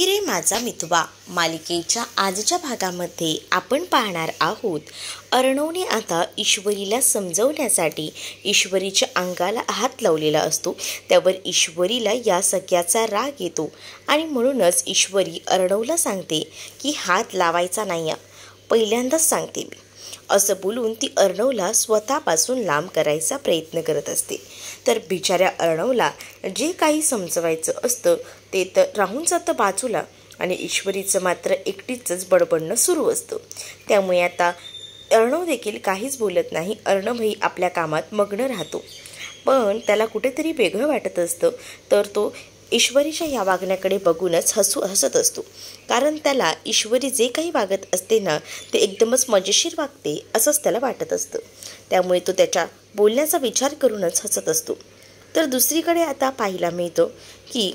हिरे माझा मितवा मालिकेच्या आजच्या भागामध्ये आपण पाहणार आहोत. अर्णवने आता ईश्वरीला समजवण्यासाठी ईश्वरीच्या अंगाला हात लावलेला असतो. त्यावर ईश्वरीला या सगळ्याचा राग येतो आणि म्हणूनच ईश्वरी अर्णवला सांगते की हात लावायचा नाही, पहिल्यांदाच सांगते मी, असं बोलून ती अर्णवला स्वतःपासून लांब करायचा प्रयत्न करत असते. तर बिचाऱ्या अर्णवला जे काही समजवायचं असतं ते तर राहून जातं बाजूला आणि ईश्वरीचं मात्र एकटीचंच बडबडणं सुरू असतं. त्यामुळे आता अर्णव देखील काहीच बोलत नाही. अर्णवही आपल्या कामात मग्न राहतो. पण त्याला कुठेतरी वेगळं वाटत असतं. तर तो ईश्वरीच्या या वागण्याकडे बघूनच हसत असतो. कारण त्याला ईश्वरी जे काही वागत असते ना ते एकदमच मजेशीर वागते असंच त्याला वाटत असतं. त्यामुळे तो त्याच्या बोलण्याचा विचार करूनच हसत असतो. तर दुसरीकडे आता पाहायला मिळतं की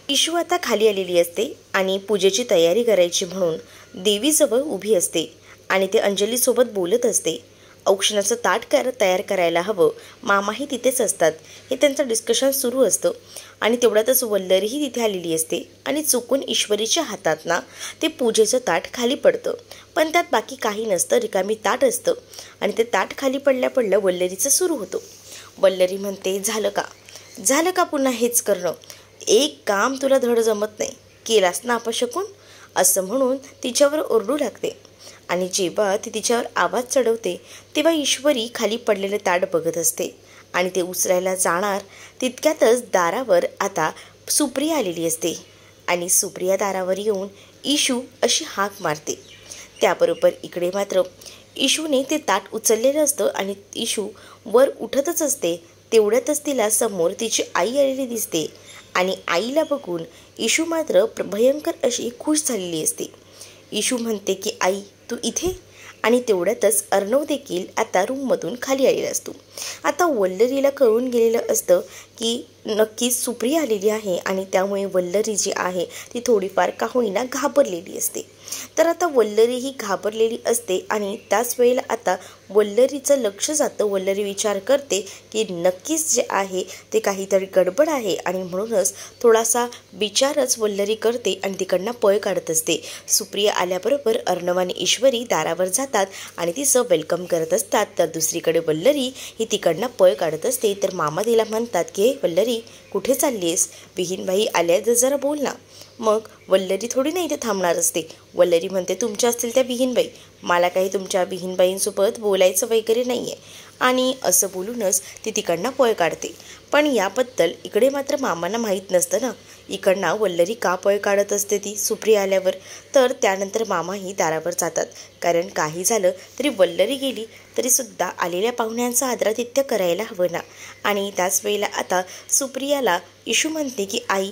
ईशू आता खाली आलेली असते आणि पूजेची तयारी करायची म्हणून देवीजवळ उभी असते आणि ते अंजलीसोबत बोलत असते. औक्षणाचं ताट तयार करायला हवं, मामाही तिथेच असतात, हे त्यांचं डिस्कशन सुरू असतं. आणि तेवढ्यातच वल्लरीही तिथे आलेली असते आणि चुकून ईश्वरीच्या हातात ना ते पूजेचं ताट खाली पडतं. पण त्यात बाकी काही नसतं, रिकामी ताट असतं. आणि ते ताट खाली पडल्या वल्लरीचं सुरू होतं. वल्लरी म्हणते, झालं का पुन्हा हेच करणं? एक काम तुला धड जमत नाही, केलास ना अपशकून, असं म्हणून तिच्यावर ओरडू लागते. आणि जेव्हा ती तिच्यावर आवाज चढवते तेव्हा ईश्वरी खाली पडलेले ताट बघत असते आणि ते उचलायला जाणार तितक्यातच दारावर आता सुप्रिया आलेली असते. आणि सुप्रिया दारावर येऊन ईशू अशी हाक मारते. त्याबरोबर इकडे मात्र ईशूने ते ताट उचललेलं असतं आणि ईशू वर उठतच असते. तेवढ्यातच तिला समोर तिची आई आलेली दिसते आणि आईला बघून ईशू मात्र भयंकर अशी खुश झालेली असते. ईशू म्हणते की आई तू इथे? आणि तेवढ्यातच अर्णव देखील आता रूममधून खाली आलेला असतो. आता वल्लरीला कळून गेलेलं असतं की नक्कीच सुप्रिया आलेली आहे आणि त्यामुळे वल्लरी जी आहे ती थोडीफार का होईना घाबरलेली असते. तर आता वल्लरी ही घाबरलेली असते आणि त्याच वेळेला आता वल्लरीचं लक्ष जातं. वल्लरी विचार करते की नक्कीच जे आहे ते काहीतरी गडबड आहे आणि म्हणूनच थोडासा विचारच वल्लरी करते आणि तिकडनं पळ काढत असते. सुप्रिया आल्याबरोबर अर्णव आणि ईश्वरी दारावर जातात आणि तिचं वेलकम करत असतात. तर दुसरीकडे वल्लरी ही तिकडनं पळ काढत असते. तर मामा तिला म्हणतात की वल्लरी कुठे चालली आहेस? विहीनबाई आल्या तर जरा बोल ना. मग वल्लरी थोडी नाही इथे थांबणार असते. वल्लरी म्हणते तुमच्या असतील त्या विहीनबाई, मला काही तुमच्या विहीनबाईंसोबत बोलायचं वगैरे नाही आहे. आणि असं बोलूनच ती तिकडनं पळ काढते. पण याबद्दल इकडे मात्र मामांना माहीत नसतं ना इकडनं वल्लरी का पळ काढत असते ती सुप्रिया आल्यावर. तर त्यानंतर मामाही दारावर जातात. कारण काही झालं तरी वल्लरी गेली तरीसुद्धा आलेल्या पाहुण्यांचं आदरातिथ्य करायला हवं ना. आणि त्याच वेळेला आता सुप्रियाला ईशू म्हणते की आई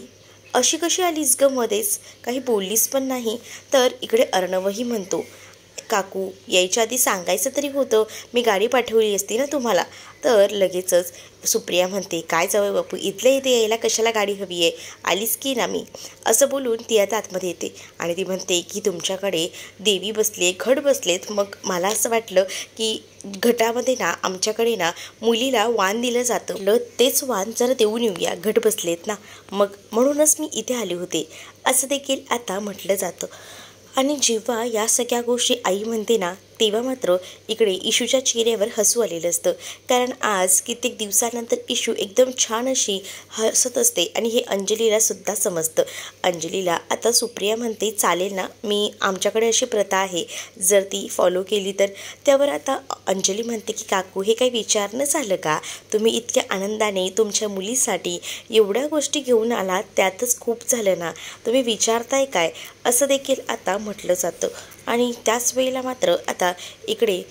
अशी कशी आलीस गं मध्येच, काही बोललीस पण नाही. तर इकडे अर्णवही म्हणतो काकू यायच्या आधी सांगायचं तरी होतं, मी गाडी पाठवली असती ना तुम्हाला. तर लगेचच सुप्रिया म्हणते काय जावई बापू इथल्या इथे यायला कशाला गाडी हवी आहे, आलीच की ना मी, असं बोलून ती आता आतमध्ये येते. आणि ती म्हणते की तुमच्याकडे देवी बसले घट बसलेत, मग मला असं वाटलं की घटामध्ये ना आमच्याकडे ना मुलीला वाण दिलं जातं, तेच वाण जरा देऊन येऊया, घट बसलेत ना, मग म्हणूनच मी इथे आले होते, असं देखील आता म्हटलं जातं. आणि जेव्हा या सगळ्या गोष्टी आई म्हणते ना तेव्हा मात्र इकडे ईशूच्या चेहऱ्यावर हसू आलेलं असतं. कारण आज कित्येक दिवसानंतर ईशू एकदम छान अशी हसत असते आणि हे अंजलीला सुद्धा समजतं. अंजलीला आता सुप्रिया म्हणते चालेल ना, मी आमच्याकडे अशी प्रथा आहे जर ती फॉलो केली तर. त्यावर आता अंजली म्हणते की काकू हे काही विचारणं झालं का? तुम्ही इतक्या आनंदाने तुमच्या मुलीसाठी एवढ्या गोष्टी घेऊन आलात, त्यातच खूप झालं ना, तुम्ही विचारताय काय, असं देखील आता म्हटलं जातं. आणि त्याच वेळेला मात्र आता इकडे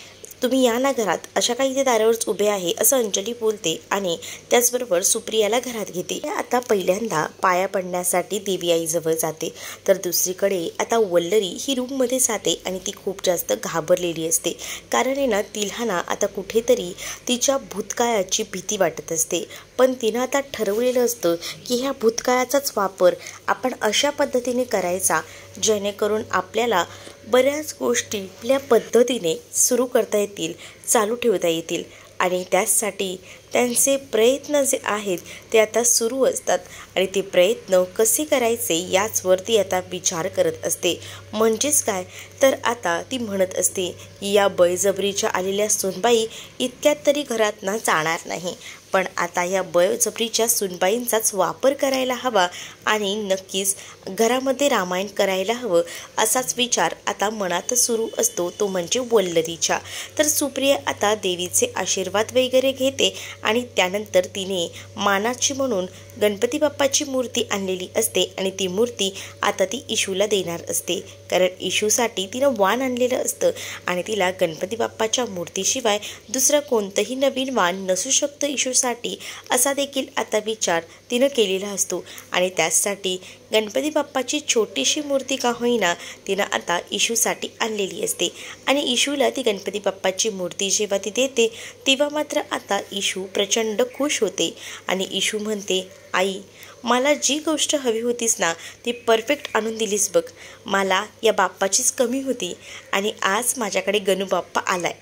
तुम्ही या ना घरात, अशा काही ते दारावरच उभे आहे, असं अंजली बोलते आणि त्याचबरोबर सुप्रियाला घरात घेते. आता पहिल्यांदा पाया पडण्यासाठी देवी आईजवळ जाते. तर दुसरीकडे आता वल्लरी ही रूममध्ये जाते आणि ती खूप जास्त घाबरलेली असते. कारण आहे ना तिला ना आता कुठेतरी तिच्या भूतकाळाची भीती वाटत असते. पण तिनं आता ठरवलेलं असतं की ह्या भूतकाळाचाच वापर आपण अशा पद्धतीने करायचा जेणेकरून आपल्याला बऱ्याच गोष्टी आपल्या पद्धतीने सुरू करता येतील, चालू ठेवता येतील. आणि त्यासाठी त्यांचे प्रयत्न जे आहेत ते आता सुरू असतात आणि ते प्रयत्न कसे करायचे याचवरती आता विचार करत असते. म्हणजेच काय तर आता ती म्हणत असते की या बळजबरीच्या आलेल्या सूनबाई इतक्यात तरी घरात ना जाणार नाही, पण आता या बळजबरीच्या सूनबाईंचाच वापर करायला हवा आणि नक्कीच घरामध्ये रामायण करायला हवं असाच विचार आता मनात सुरू असतो, तो म्हणजे वल्लरीच्या. तर सुप्रिया आता देवीचे आशीर्वाद वगैरे घेते आणि त्यानंतर तिने मानाची म्हणून गणपती बाप्पाची मूर्ती आणलेली असते आणि ती मूर्ती आता ती इशूला देणार असते, कारण इशूसाठी तिनं वाण आणलेलं असतं आणि तिला गणपती बाप्पाच्या मूर्तीशिवाय दुसरं कोणतंही नवीन वाण नसू शकतं इशूसाठी, असा देखील आता विचार तिनं केलेला असतो. आणि त्याचसाठी गणपती बाप्पाची छोटीशी मूर्ती का होईना तिनं आता इशूसाठी आणलेली असते आणि इशूला ती गणपती बाप्पाची मूर्ती जेव्हा ती देते तेव्हा मात्र आता इशू प्रचंड खुश होते आणि इशू म्हणते, आई मला जी गोष्ट हवी होतीस ना ती परफेक्ट आणून दिलीस बघ. मला या बाप्पाचीच कमी होती आणि आज माझ्याकडे गणू बाप्पा आलाय,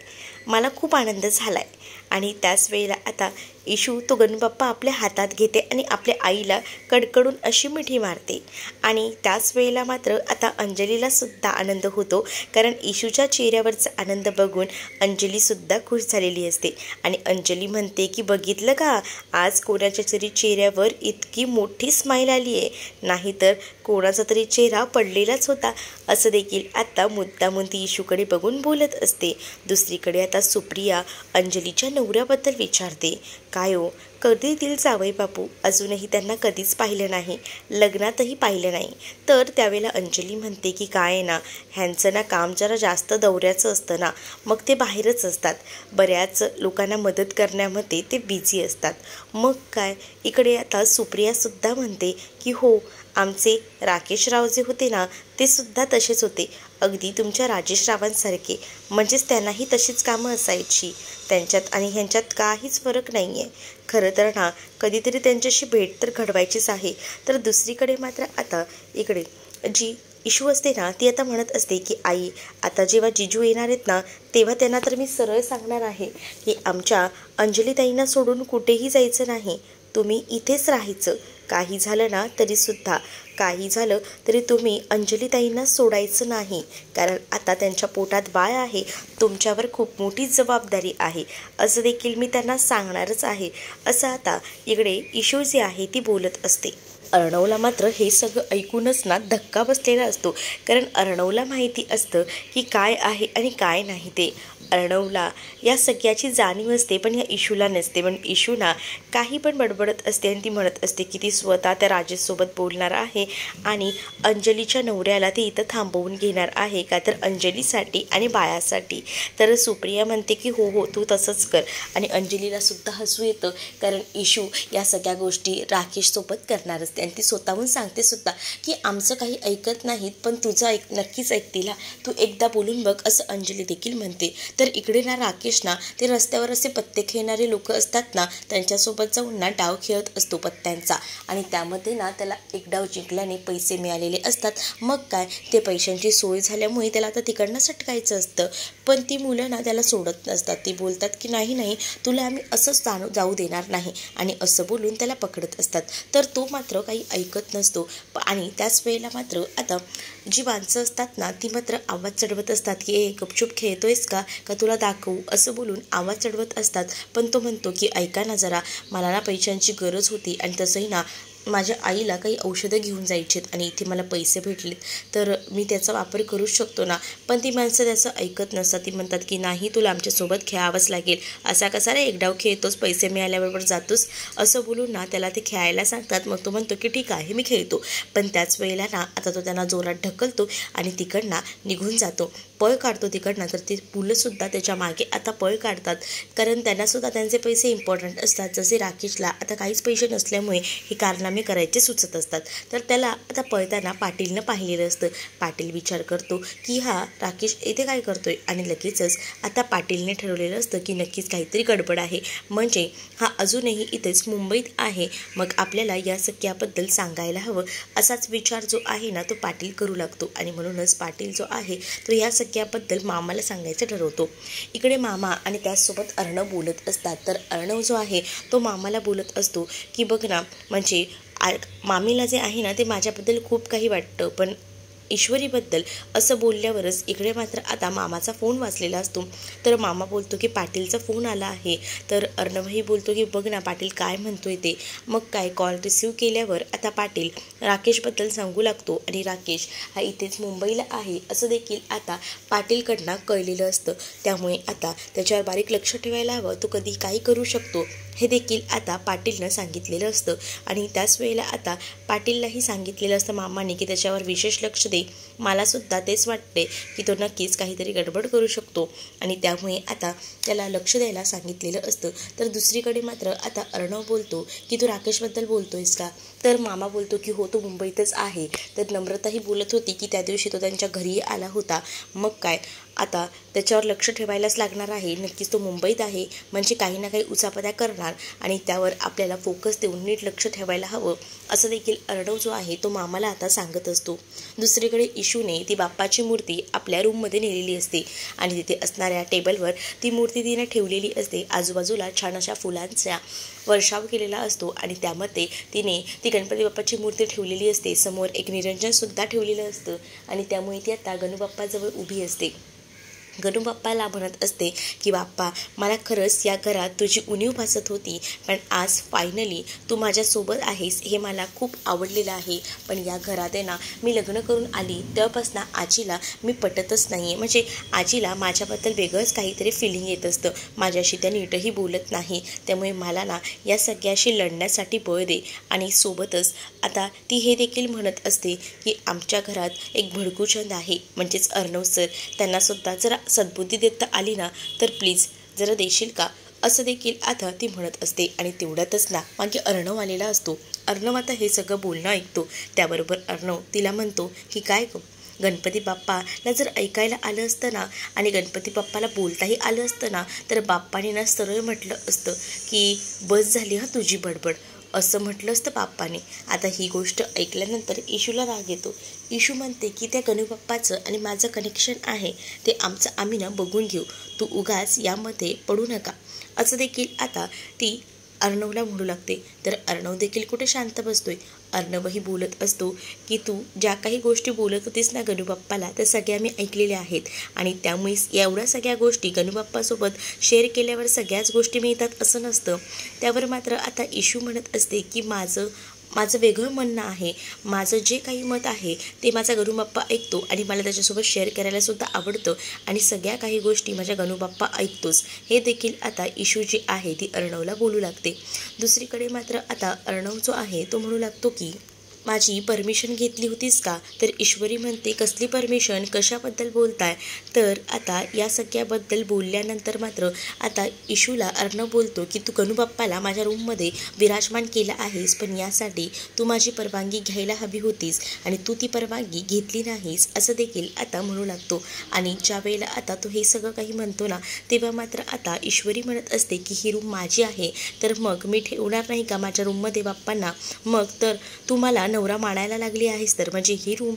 मला खूप आनंद झालाय. आणि त्याच वेळेला आता इशू तो गणूबाप्पा आपल्या हातात घेते आणि आपल्या आईला कडकडून अशी मिठी मारते. आणि त्याच वेळेला मात्र आता अंजलीला सुद्धा आनंद होतो, कारण इशूच्या चेहऱ्यावरचा आनंद बघून अंजलीसुद्धा खुश झालेली असते आणि अंजली म्हणते की बघितलं का, आज कोणाच्या तरी चेहऱ्यावर इतकी मोठी स्माईल आली आहे, नाहीतर कोणाचा तरी चेहरा पडलेलाच होता, असं देखील आता मुद्दामून ती इशूकडे बघून बोलत असते. दुसरीकडे आता सुप्रिया अंजलीच्या नवऱ्याबद्दल विचारते, काय हो कधी येतील जावई बापू, अजूनही त्यांना कधीच पाहिलं नाही, लग्नातही पाहिलं नाही. तर त्यावेळेला अंजली म्हणते की काय ना ह्यांचं ना काम जरा जास्त दौऱ्याचं असतं ना, मग ते बाहेरच असतात, बऱ्याच लोकांना मदत करण्यामध्ये ते बिझी असतात. मग काय इकडे आता सुप्रियासुद्धा म्हणते की हो आमचे राकेशराव जे होते ना ते सुद्धा तसेच होते, अगदी तुमच्या राजेश रावांसारखे, म्हणजेच त्यांनाही तशीच कामं असायची, त्यांच्यात आणि ह्यांच्यात काहीच फरक नाही आहे. खरं तर ना कधीतरी त्यांच्याशी भेट तर घडवायचीच आहे. तर दुसरीकडे मात्र आता इकडे जी इशू असते ना ती आता म्हणत असते की आई आता जेव्हा जिजू येणार आहेत ना तेव्हा त्यांना तर मी सरळ सांगणार आहे की आमच्या अंजलीताईंना सोडून कुठेही जायचं नाही, तुम्ही इथेच राहायचं, काही झालं ना तरीसुद्धा, काही झालं तरी तुम्ही अंजलीताईंना सोडायचं नाही, कारण आता त्यांच्या पोटात बाळ आहे, तुमच्यावर खूप मोठी जबाबदारी आहे, असं देखील मी त्यांना सांगणारच आहे, असं आता इकडे इशू जी आहे ती बोलत असते. अर्णवला मात्र हे सगळं ऐकूनच ना धक्का बसलेला असतो, कारण अर्णवला माहिती असतं की काय आहे आणि काय नाही ते. अर्णवला या सगळ्याची जाणीव असते, पण या इशूला नसते. पण इशू ना काही पण बडबडत असते आणि ती म्हणत असते की ती स्वतः त्या राजेशसोबत बोलणार आहे आणि अंजलीच्या नवऱ्याला ती इथं थांबवून घेणार आहे, का तर अंजलीसाठी आणि बाळासाठी. तर सुप्रिया म्हणते की हो हो तू तसंच कर आणि अंजलीला सुद्धा हसू येतं, कारण इशू या सगळ्या गोष्टी राकेशसोबत करणार असते आणि ती स्वतःहून सांगते सुद्धा की आमचं काही ऐकत नाहीत, पण तुझं नक्कीच ऐकतीला, तू एकदा बोलून बघ, असं अंजली देखील म्हणते. तर इकडे ना राकेश ना ते रस्त्यावर असे पत्ते खेळणारे लोक असतात ना त्यांच्यासोबत जाऊन ना डाव खेळत असतो पत्त्यांचा आणि त्यामध्ये ना त्याला एक डाव जिंकल्याने पैसे मिळालेले असतात. मग काय ते पैशांची सोय झाल्यामुळे त्याला आता तिकडनं सटकायचं असतं, पण ती मुलं ना त्याला सोडत नसतात. ती बोलतात की नाही नाही तुला आम्ही असंच जाऊ देणार नाही आणि असं बोलून त्याला पकडत असतात. तर तो मात्र काही ऐकत नसतो आणि त्याच वेळेला मात्र आता जी माणसं असतात ना ती मात्र आवाज चढवत असतात की ए गपचूप खेळतोयस का तुला दाखवू, असं बोलून आवाज चढवत असतात. पण तो म्हणतो की ऐका ना जरा, मला ना पैशांची गरज होती आणि तसंही ना माझ्या आईला काही औषधं घेऊन जायचेत आणि इथे मला पैसे भेटलेत तर मी त्याचा वापर करू शकतो ना. पण ती माणसं त्याचं ऐकत नसतात. ती म्हणतात की नाही तुला आमच्यासोबत खेळावंच लागेल, असा कसा रे एकडाव खेळतोस, पैसे मिळाल्याबरोबर जातोस, असं बोलून ना त्याला ते खेळायला सांगतात. मग तो म्हणतो की ठीक आहे मी खेळतो, पण त्याच वेळेला ना आता तो त्यांना जोरात ढकलतो आणि तिकडनं निघून जातो, पळ काढतो तिकडनं. तर ती मुलंसुद्धा त्याच्या मागे आता पळ काढतात, कारण त्यांनासुद्धा त्यांचे पैसे इम्पॉर्टंट असतात. जसे राकेशला आता काहीच पैसे नसल्यामुळे ही कारनामे कामे करायचे सुचत असतात. तर त्याला आता पळताना पाटीलनं पाहिलेलं असतं. पाटील विचार करतो की हा राकेश इथे काय करतोय आणि लगेचच आता पाटीलने ठरवलेलं असतं की नक्कीच काहीतरी गडबड आहे, म्हणजे हा अजूनही इथेच मुंबईत आहे, मग आपल्याला या सख्याबद्दल सांगायला हवं असाच विचार जो आहे ना तो पाटील करू लागतो. आणि म्हणूनच पाटील जो आहे तो या सख्याबद्दल मामाला सांगायचं ठरवतो. इकडे मामा आणि त्याचसोबत अर्णव बोलत असतात. तर अर्णव जो आहे तो मामाला बोलत असतो की बघ ना, म्हणजे मामीला जे आहे ना ते माझ्याबद्दल खूप काही वाटतं, पण ईश्वरीबद्दल असं बोलल्यावरच इकडे मात्र आता मामाचा फोन वाजलेला असतो. तर मामा बोलतो की पाटीलचा फोन आला आहे. तर अर्णवही बोलतो की बघ ना पाटील काय म्हणतोय ते. मग काय कॉल रिसीव्ह केल्यावर आता पाटील राकेशबद्दल सांगू लागतो आणि राकेश हा इथेच मुंबईला आहे असं देखील आता पाटीलकडनं कळलेलं असतं. त्यामुळे आता त्याच्यावर बारीक लक्ष ठेवायला हवं, तो कधी काही करू शकतो हे देखील आता पाटीलनं सांगितलेलं असतं. आणि त्याच वेळेला आता पाटीललाही सांगितलेलं असतं मामाने की त्याच्यावर विशेष लक्ष दे. मलासुद्धा तेच वाटते की तो नक्कीच काहीतरी गडबड करू शकतो आणि त्यामुळे आता त्याला लक्ष द्यायला सांगितलेलं असतं. तर दुसरीकडे मात्र आता अर्णव बोलतो की तू राकेशबद्दल बोलतोयस का. तर मामा बोलतो की हो तो मुंबईतच आहे. तर नम्रताही बोलत होती की त्या दिवशी तो त्यांच्या घरी आला होता, मग काय आता त्याच्यावर लक्ष ठेवायलाच लागणार आहे. नक्कीच तो मुंबईत आहे म्हणजे काही ना काही उचापत्या करणार आणि त्यावर आपल्याला फोकस देऊन नीट लक्ष ठेवायला हवं असं देखील अर्णव जो आहे तो मामाला आता सांगत असतो. दुसरीकडे इशूने ती बाप्पाची मूर्ती आपल्या रूममध्ये नेलेली असते आणि तिथे असणाऱ्या टेबलवर ती मूर्ती तिने ठेवलेली असते. आजूबाजूला छान अशा फुलांचा वर्षाव केलेला असतो आणि त्यामध्ये तिने ती गणपती बाप्पाची मूर्ती ठेवलेली असते. समोर एक निरंजनसुद्धा ठेवलेलं असतं आणि त्यामुळे ती आता गणूबाप्पाजवळ उभी असते. गणूबाप्पाला म्हणत असते की बाप्पा मला खरंच या घरात तुझी उणीव भासत होती, पण आज फायनली तू माझ्यासोबत आहेस हे मला खूप आवडलेलं आहे. पण या घरात आहे ना मी लग्न करून आली तेव्हापासून आजीला मी पटतच नाही आहे, म्हणजे आजीला माझ्याबद्दल वेगळंच काहीतरी फिलिंग येत असतं. माझ्याशी त्या नीटही बोलत नाही, त्यामुळे मला ना या सगळ्याशी लढण्यासाठी बळ दे. आणि सोबतच आता ती हे देखील म्हणत असते की आमच्या घरात एक भडकूचंद आहे म्हणजेच अर्णव सर, त्यांनासुद्धा जरा सद्बुद्धी देता आली ना तर प्लीज जरा देशील का असं देखील आता ती म्हणत असते. आणि तेवढ्यातच ना मागे अर्णव आलेला असतो. अर्णव आता हे सगळं बोलणं ऐकतो. त्याबरोबर अर्णव तिला म्हणतो की काय गं, गणपती बाप्पाला जर ऐकायला आलं असतं ना आणि गणपती बाप्पाला बोलताही आलं असतं ना तर बाप्पाने ना सरळ म्हटलं असतं की बस झाली हा तुझी बडबड असं म्हटलं असतं बाप्पाने. आता ही गोष्ट ऐकल्यानंतर इशूला राग येतो. इशू म्हणते की त्या गणूबाप्पाचं आणि माझं कनेक्शन आहे ते आमचं आम्ही ना बघून घेऊ, तू उगाच यामध्ये पडू नका असं देखील आता ती अर्णवला म्हणू लागते. तर अर्णव देखील कुठे शांत बसतोय. अर्णवही बोलत असतो की तू ज्या काही गोष्टी बोलत होतीस ना गणूबाप्पाला त्या सगळ्या मी ऐकलेल्या आहेत आणि त्यामुळे एवढ्या सगळ्या गोष्टी गणूबाप्पासोबत शेअर केल्यावर सगळ्याच गोष्टी मिळतात असं नसतं. त्यावर मात्र आता इशू म्हणत असते की माझं वेगळं म्हणणं आहे, माझं जे काही मत आहे ते माझा गणूबाप्पा ऐकतो आणि मला त्याच्यासोबत शेअर करायलासुद्धा आवडतं आणि सगळ्या काही गोष्टी माझ्या गणूबाप्पा ऐकतोच हे देखील आता इशू जी आहे ती अर्णवला बोलू लागते. दुसरीकडे मात्र आता अर्णव जो आहे तो म्हणू लागतो की माझी परमिशन घेतली होतीस का. तर ईश्वरी म्हणते कसली परमिशन, कशाबद्दल बोलताय. तर आता या सगळ्याबद्दल बोलल्यानंतर मात्र आता इशूला अर्णव बोलतो की तू गणूबाप्पाला माझ्या रूममध्ये विराजमान केला आहेस, पण यासाठी तू माझी परवानगी घ्यायला हवी होतीस आणि तू ती परवानगी घेतली नाहीस असं देखील आता म्हणू लागतो. आणि ज्या वेळेला आता तो हे सगळं काही म्हणतो ना तेव्हा मात्र आता ईश्वरी म्हणत असते की ही रूम माझी आहे तर मग मी ठेवणार नाही का माझ्या रूममध्ये बाप्पांना. मग तर तू मला नवरा मानायला लागली आहेस, तर म्हणजे ही रूम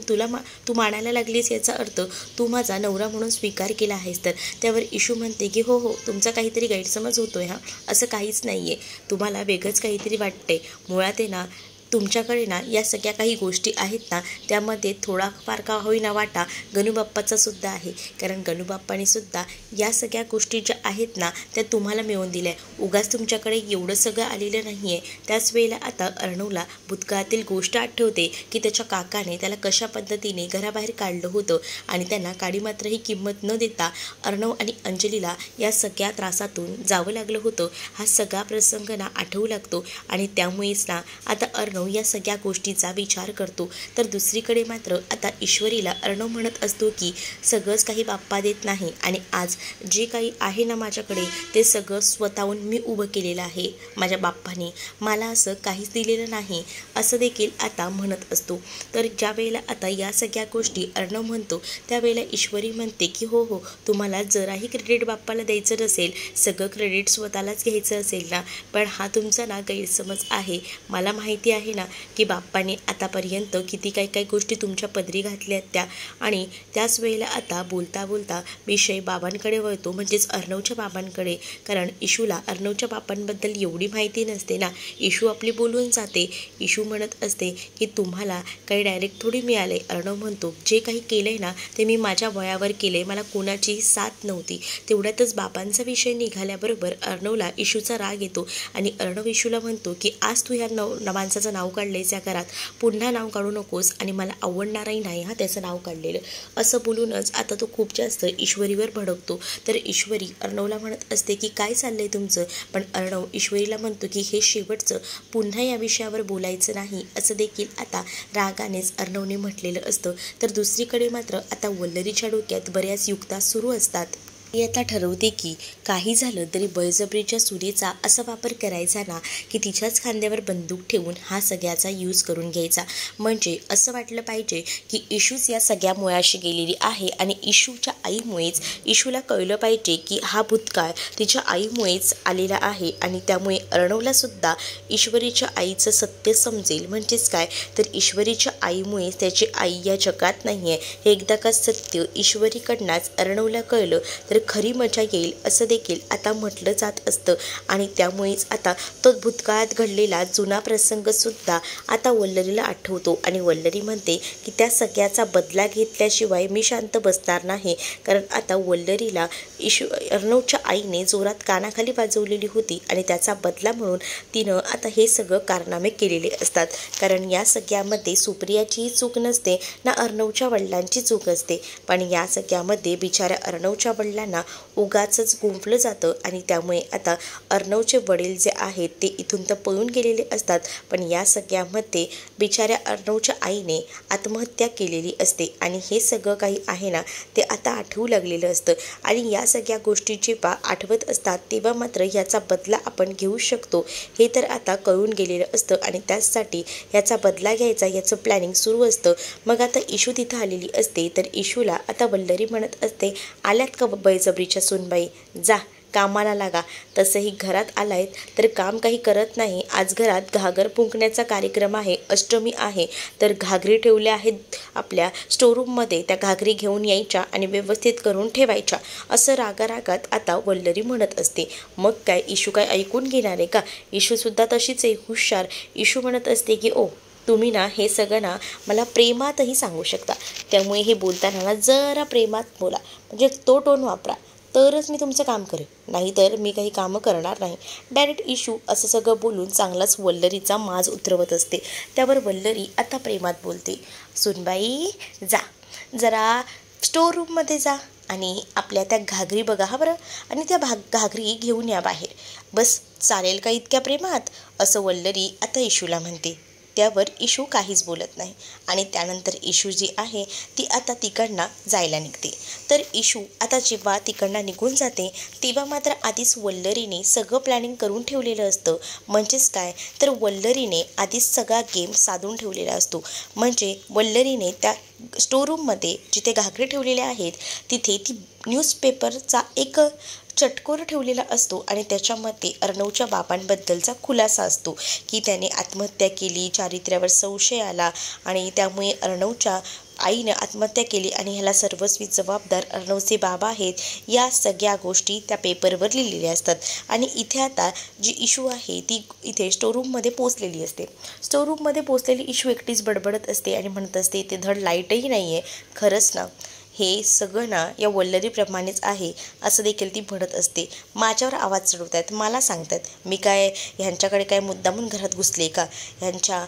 तू मानायला लागलीस याचा अर्थ तू माझा नवरा म्हणून स्वीकार केला आहेस. तर त्यावर इशू म्हणते की हो तुमचा काहीतरी गैरसमज होतोय, असं काहीच नाही आहे, तुम्हाला वेगळंच काहीतरी वाटतंय. मुळात आहे ना तुमच्याकडे ना या सगळ्या काही गोष्टी आहेत ना त्यामध्ये थोडाफार का होईना वाटा गणूबाप्पाचा सुद्धा आहे, कारण गणूबाप्पाने सुद्धा या सगळ्या गोष्टी ज्या आहेत ना त्या तुम्हाला मिळवून दिल्या. उगाच तुमच्याकडे एवढं सगळं आलेलं नाही आहे. त्याच वेळेला आता अर्णवला भूतकाळातील गोष्ट आठवते की त्याच्या काकाने त्याला कशा पद्धतीने घराबाहेर काढलं होतं आणि त्यांना काडी मात्र ही किंमत न देता अर्णव आणि अंजलीला या सगळ्या त्रासातून जावं लागलं होतं. हा सगळा प्रसंग ना आठवू लागतो आणि त्यामुळेच ना आता अर्णव या सगळ्या गोष्टीचा विचार करतो. तर दुसरीकडे मात्र आता ईश्वरीला अर्णव म्हणत असतो की सगळंच काही बाप्पा देत नाही आणि आज जे काही आहे ना माझ्याकडे ते सगळं स्वतःहून मी उभं केलेलं आहे. माझ्या बाप्पाने मला असं काहीच दिलेलं नाही असं देखील आता म्हणत असतो. तर ज्या वेळेला आता या सगळ्या गोष्टी अर्णव म्हणतो त्यावेळेला ईश्वरी म्हणते की हो हो, तुम्हाला जराही क्रेडिट बाप्पाला द्यायचं नसेल, सगळं क्रेडिट स्वतःलाच घ्यायचं असेल ना, पण हा तुमचा ना गैरसमज आहे. मला माहिती आहे ना की बाप्पाने आतापर्यंत किती काही गोष्टी तुमच्या पदरी घातल्या त्या, आणि त्याच वेळेला आता बोलता बोलता विषय बाबांकडे वळतो, म्हणजेच अर्णवच्या बाबांकडे. कारण इशूला अर्णवच्या बाबांबद्दल एवढी माहिती नसते ना. इशू आपली बोलून जाते. इशू म्हणत असते की तुम्हाला काही डायरेक्ट थोडी मिळाले. अर्णव म्हणतो जे काही केलंय ना ते मी माझ्या वयावर केले, मला कोणाची साथ नव्हती. तेवढ्यातच बाबांचा विषय निघाल्याबरोबर अर्णवला इशूचा राग येतो आणि अर्णव इशूला म्हणतो की आज तू ह्या माणसाचं नाव काढलेस या घरात, पुन्हा नाव काढू नकोस आणि मला आवडणारही नाही हा त्याचं नाव काढलेलं. असं बोलूनच आता तो खूप जास्त ईश्वरीवर भडकतो. तर ईश्वरी अर्णवला म्हणत असते की काय चाललंय तुमचं, पण अर्णव ईश्वरीला म्हणतो की हे शेवटचं, पुन्हा या विषयावर बोलायचं नाही असं देखील आता रागानेच अर्णवने म्हटलेलं असतं. तर दुसरीकडे मात्र आता वल्लरीच्या डोक्यात बऱ्याच युक्त्या सुरू असतात. ती आता ठरवते की काही झालं तरी बळजबरीच्या सुनेचा असा वापर करायचा ना की तिच्याच खांद्यावर बंदूक ठेवून हा सगळ्याचा यूज करून घ्यायचा. म्हणजे असं वाटलं पाहिजे की इशूच या सगळ्या मुळाशी गेलेली आहे आणि इशूच्या आईमुळेच इशूला कळलं पाहिजे की हा भूतकाळ तिच्या आईमुळेच आलेला आहे आणि त्यामुळे अर्णवलासुद्धा ईश्वरीच्या आईचं सत्य समजेल. म्हणजेच काय तर ईश्वरीच्या आईमुळेच त्याची आई या जगात नाही आहे हे एकदा का सत्य ईश्वरीकडनंच अर्णवला कळलं तर खरी मजा येईल असं देखील आता म्हटलं जात असतं. आणि त्यामुळेच आता तो भूतकाळात घडलेला जुना प्रसंगसुद्धा आता वल्लरीला आठवतो आणि वल्लरी म्हणते की त्या सगळ्याचा बदला घेतल्याशिवाय मी शांत बसणार नाही. कारण आता वल्लरीला अर्णवच्या आईने जोरात कानाखाली वाजवलेली होती आणि त्याचा बदला म्हणून तिनं आता हे सगळं कारनामे केलेले असतात. कारण या सगळ्यामध्ये सुप्रियाचीही चूक नसते ना अर्णवच्या वडिलांची चूक असते, पण या सगळ्यामध्ये बिचाऱ्या अर्णवच्या वडिलांना उगाचच गुंफलं जातं आणि त्यामुळे आता अर्णवचे वडील जे आहेत ते इथून तर पळून गेलेले असतात. पण या सगळ्यामध्ये बिचाऱ्या अर्णवच्या आईने आत्महत्या केलेली असते आणि हे सगळं काही आहे ना ते आता आठवू लागलेलं असतं. आणि या सगळ्या गोष्टी जेव्हा आठवत असतात तेव्हा मात्र याचा बदला आपण घेऊ शकतो हे तर आता कळून गेलेलं असतं आणि त्याचसाठी याचा बदला घ्यायचा याचं प्लॅनिंग सुरू असतं. मग आता इशू तिथं आलेली असते. तर इशूला आता वल्लरी म्हणत असते आल्यात का बळजबरीच्या सूनबाई, जा कामाला लागा. तसंही घरात आलायत तर काम काही करत नाही. आज घरात घागर फुंकण्याचा कार्यक्रम आहे, अष्टमी आहे, तर घागरी ठेवल्या आहेत आपल्या स्टोरूममध्ये, त्या घागरी घेऊन यायच्या आणि व्यवस्थित करून ठेवायच्या असं रागारागात आता वल्लरी म्हणत असते. मग काय इशू काय ऐकून घेणार आहे का? इशूसुद्धा तशीच आहे हुशार. इशू म्हणत असते की ओ तुम्ही ना हे सगळं ना मला प्रेमातही सांगू शकता, त्यामुळे हे बोलताना ना जरा प्रेमात बोला, म्हणजे तो टोन वापरा, तरच मी तुमचं काम करेन, नाहीतर मी काही कामं करणार नाही. डायरेक्ट इशू असं सगळं बोलून चांगलाच वल्लरीचा माज उतरवत असते. त्यावर वल्लरी आता प्रेमात बोलते, सुनबाई जा जरा स्टोर रूममध्ये जा आणि आपल्या त्या घागरी बघा हा बरं, आणि त्या घागरी घेऊन या बाहेर. बस चालेल का इतक्या प्रेमात, असं वल्लरी आता इशूला म्हणते. त्यावर इशू काहीच बोलत नाही आणि त्यानंतर इशू जी आहे ती आता तिकडनं जायला निघते. तर इशू आता जेव्हा तिकडनं निघून जाते तेव्हा मात्र आधीच वल्लरीने सगळं प्लॅनिंग करून ठेवलेलं असतं. म्हणजेच काय तर वल्लरीने आधीच सगळा गेम साधून ठेवलेला असतो. म्हणजे वल्लरीने त्या स्टोरूममध्ये जिथे घागरे ठेवलेले आहेत तिथे ती न्यूजपेपरचा एक चटकोर ठेवलेला असतो आणि त्याच्यामध्ये अर्णवच्या बाबांबद्दलचा खुलासा असतो की त्याने आत्महत्या केली, चारित्र्यावर संशय आला आणि त्यामुळे अर्णवच्या आईने आत्महत्या केली आणि ह्याला सर्वस्वी जबाबदार अर्णवचे बाबा आहेत. या सगळ्या गोष्टी त्या पेपरवर लिहिलेल्या असतात. आणि इथे आता जी इशू आहे ती इथे स्टोरूममध्ये पोचलेली असते. स्टोरूममध्ये पोचलेली इशू एकटीच बडबडत असते आणि म्हणत असते ते धड लाईटही नाही आहे. खरंच ना हे सगळं ना या वल्लरीप्रमाणेच आहे असं देखील ती म्हणत असते. माझ्यावर आवाज चढवत आहेत, मला सांगतात, मी काय ह्यांच्याकडे काय मुद्दामून घरात घुसले का? ह्यांच्या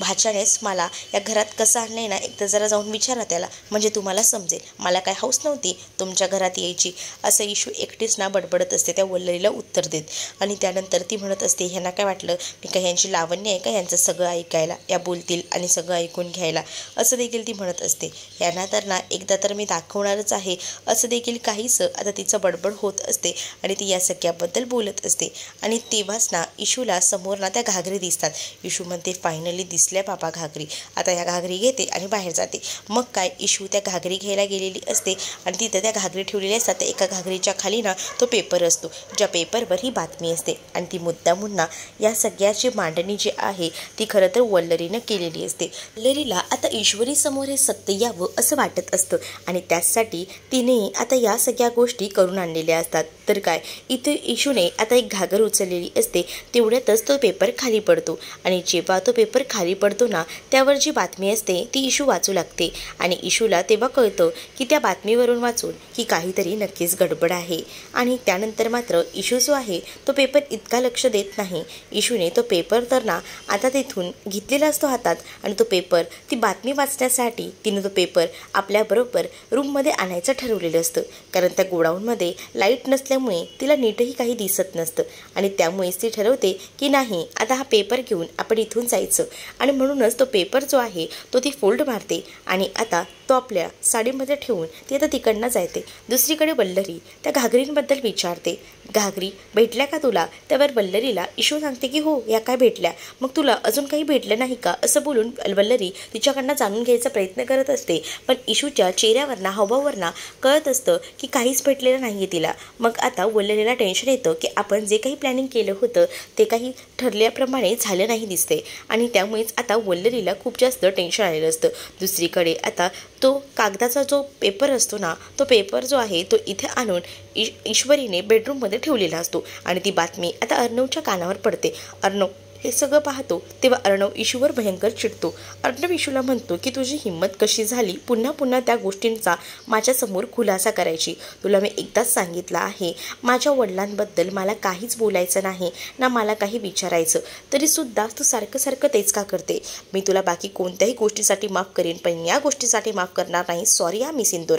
भाच्यानेच मला या घरात कसं आणलंय ना, एकदा जरा जाऊन विचारा त्याला, म्हणजे तुम्हाला समजेल. मला काय हौस नव्हती तुमच्या घरात यायची, असं इशू एकटीच ना बडबडत असते त्या वल्लरीला उत्तर देत. आणि त्यानंतर ती म्हणत असते, ह्यांना काय वाटलं मी काय ह्यांची लावण्य आहे का यांचं सगळं ऐकायला, या बोलतील आणि सगळं ऐकून घ्यायला, असं देखील ती म्हणत असते. यांना तर ना एकदा तर मी दाखवणारच आहे, असं देखील काहीसं आता तिचं बडबड होत असते आणि ती या सगळ्याबद्दल बोलत असते. आणि तेव्हाच ना इशूला समोर ना त्या घागरी दिसतात. इशू म्हणते, फायनली दिसल्या बाबा घागरी, आता या घागरी घेते आणि बाहेर जाते. मग काय इशू त्या घागरी घ्यायला गेलेली असते आणि तिथं त्या घागरी ठेवलेल्या असतात. त्या एका घागरीच्या खाली ना तो पेपर असतो, ज्या पेपरवर ही बातमी असते. आणि ती मुद्दामून ना या सगळ्याची मांडणी जी आहे ती खरं तर वल्लरीनं केलेली असते. वल्लरीला आता ईश्वरी समोर हे सत्य यावं असं वाटत असतं आणि त्याचसाठी तिने आता या सगळ्या गोष्टी करून आणलेल्या असतात. तर काय इथे इशूने आता एक घागर उचललेली असते, तेवढ्यातच तो पेपर खाली पडतो. आणि जेव्हा तो पेपर खाली पडतो ना, त्यावर जी बातमी असते ती इशू वाचू लागते. आणि इशूला तेव्हा कळतं की त्या बातमीवरून वाचून की काहीतरी नक्कीच गडबड आहे. आणि त्यानंतर मात्र इशू जो आहे तो पेपर इतका लक्ष देत नाही. इशूने तो पेपर तर ना आता तिथून घेतलेला असतो हातात आणि तो पेपर ती बातमी वाचण्यासाठी तिने तो पेपर आपल्याबरोबर रूममध्ये आणायचं ठरवलेलं असतं. कारण त्या गोडाऊनमध्ये लाईट नसल्यामुळे तिला नीटही काही दिसत नसतं आणि त्यामुळेच ती ठरवते की नाही, आता हा पेपर घेऊन आपण इथून जायचं. आणि म्हणूनच तो पेपर जो आहे तो ती फोल्ड मारते आणि आता तो आपल्या साडीमध्ये ठेवून ती आता तिकडनं जाते. दुसरीकडे वल्लरी त्या घागरींबद्दल विचारते, घागरी भेटल्या का तुला? त्यावर वल्लरीला इशू सांगते की हो, या काय भेटल्या. मग तुला अजून काही भेटलं नाही का, असं बोलून वल्लरी तिच्याकडनं जाणून घ्यायचा प्रयत्न करत असते. पण इशूच्या चेहऱ्यावरना हावभावावरना कळत असतं की काहीच भेटलेलं नाही आहे तिला. मग आता वल्लरीला टेन्शन येतं की आपण जे काही प्लॅनिंग केलं होतं ते काही ठरल्याप्रमाणे झालं नाही दिसते. आणि त्यामुळेच आता वल्लरीला खूप जास्त टेन्शन आलेलं असतं. दुसरीकडे आता तो कागदाचा जो पेपर असतो ना, तो पेपर जो आहे तो इथे आणून ईश्वरीने बेडरूममध्ये ठेवलेला असतो. आणि ती बातमी आता अर्णवच्या कानावर पडते. अर्णव हे सगळं पाहतो तेव्हा अर्णव इशूवर भयंकर चिडतो. अर्णव इशूला म्हणतो की तुझी हिंमत कशी झाली पुन्हा पुन्हा त्या गोष्टींचा माझ्यासमोर खुलासा करायची. तुला मी एकदाच सांगितलं आहे, माझ्या वडिलांबद्दल मला काहीच बोलायचं नाही ना मला काही विचारायचं, तरीसुद्धा तू सारखं सारखं तेच का करते? मी तुला बाकी कोणत्याही गोष्टीसाठी माफ करेन, पण या गोष्टीसाठी माफ करणार नाही. सॉरी मी सिंदूर.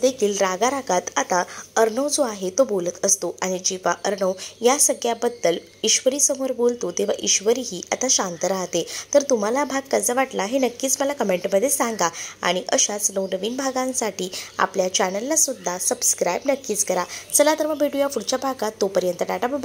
देखील रागारागात आता अर्णव जो आहे तो बोलत असतो. आणि जेव्हा अर्णव या सगळ्याबद्दल ईश्वरीसमोर बोलतो तेव्हा ईश्वरीही आता शांत राहते. तर तुम्हाला भाग कसा वाटला हे नक्कीच मला कमेंटमध्ये सांगा. आणि अशाच नवनवीन भागांसाठी आपल्या चॅनलला सुद्धा सबस्क्राईब नक्कीच करा. चला तर मग भेटूया पुढच्या भागात. तोपर्यंत टाटा बाय.